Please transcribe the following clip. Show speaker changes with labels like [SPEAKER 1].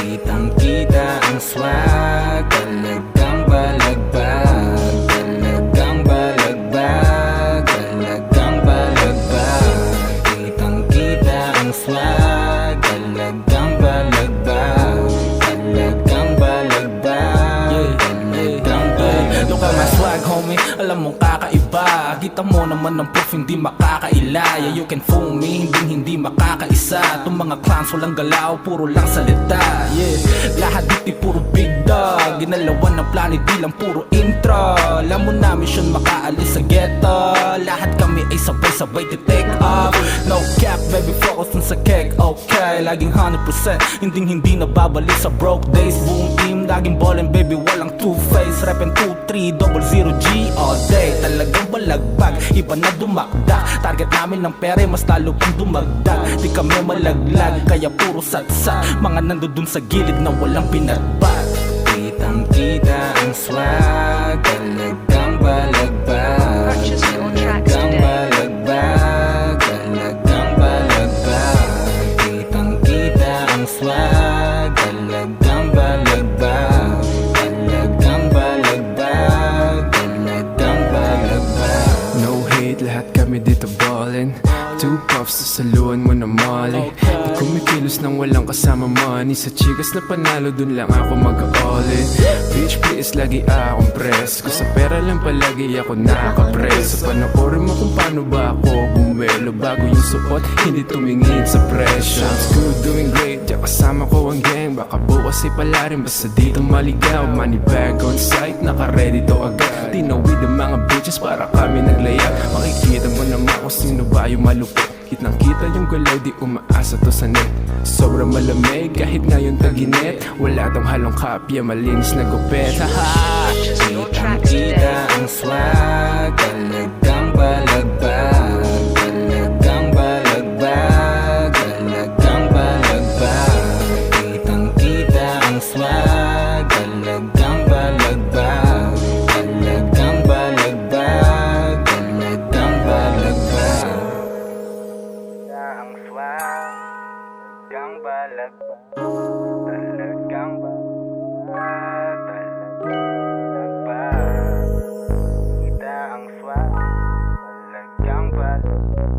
[SPEAKER 1] Kitang-kita ang swag, talagang balagbag, talagang balagbag, talagang balagbag. Kitang-kita ang swag, talagang balagbag, talagang balagbag, talagang balagbag.
[SPEAKER 2] Look at my swag, homie, alam mong kakaiba. Kita mo naman ng proof, hindi makakaila. Yeah, you can fool me, hindi makakaisa. Itong mga clowns walang galaw, puro lang salita. Yeah, lahat dito puro big dog. Ginalawan ng planet, di lang puro intro. Alam mo na mission makaalis sa ghetto. Lahat kami ay sabay-sabay to take off. No cap, baby, focus dun sa cake. Okay, laging 100%, hindi nababalik sa broke days. Boom team, laging ballin', baby, walang two-face. Reppin' 2-3-0-0-G all day. Talagang balagbag, iba na dumakdak. Target namin ng pere, mas lalo pang dumagdag. Di kami malaglag, kaya puro satsa. Mga nandun sa gilid na walang pinatbag.
[SPEAKER 1] Kitang-kita ang swag, talagang balagbag,
[SPEAKER 3] Purchase your tracks
[SPEAKER 1] talagang
[SPEAKER 3] today.
[SPEAKER 1] balagbag, talagang balagbag. Kitang-kita ang swag, talagang balagbag, talagang balagbag, talagang balagbag.
[SPEAKER 4] No hate, lahat kami dito ballin'. 2 puffs sa saluan mo na molly. Di kumikilos nang walang kasama money. Sa chikas na panalo, dun lang ako mag-all in. Bitch please, lagi akong press. Kung sa pera lang palagi ako nakaka-press. So panoorin mo kung paano ba ako bumuelo. Bago yung suot, hindi tumingin sa presyo. Sounds good, doing great, diyan kasama ko ang gang. Baka bukas ay pala rin, basta dito maligaw. Money bag on site, naka-ready to agad. Tinawid ang mga bitches para kami naglayag. Makikita mo naman kung sino ba yung malupit. Kitang-kita yung galaw, di umaasa to sa net. Sobrang malamig kahit ngayon taginit. Wala tong halong kapya, malinis na gupet. Haha!
[SPEAKER 3] Purchase your tracks
[SPEAKER 1] Kitang-kita
[SPEAKER 3] today.
[SPEAKER 1] ang swag, talagang balagbag, talagang balagbag, talagang balagbag. Kitang-kita ang swag, talagang balagbag, talagang balagbag, talagang balagbag. Ang swag, talagang balagbag, talagang balagbag, talagang balagbag. Kita ang swag, talagang balagbag.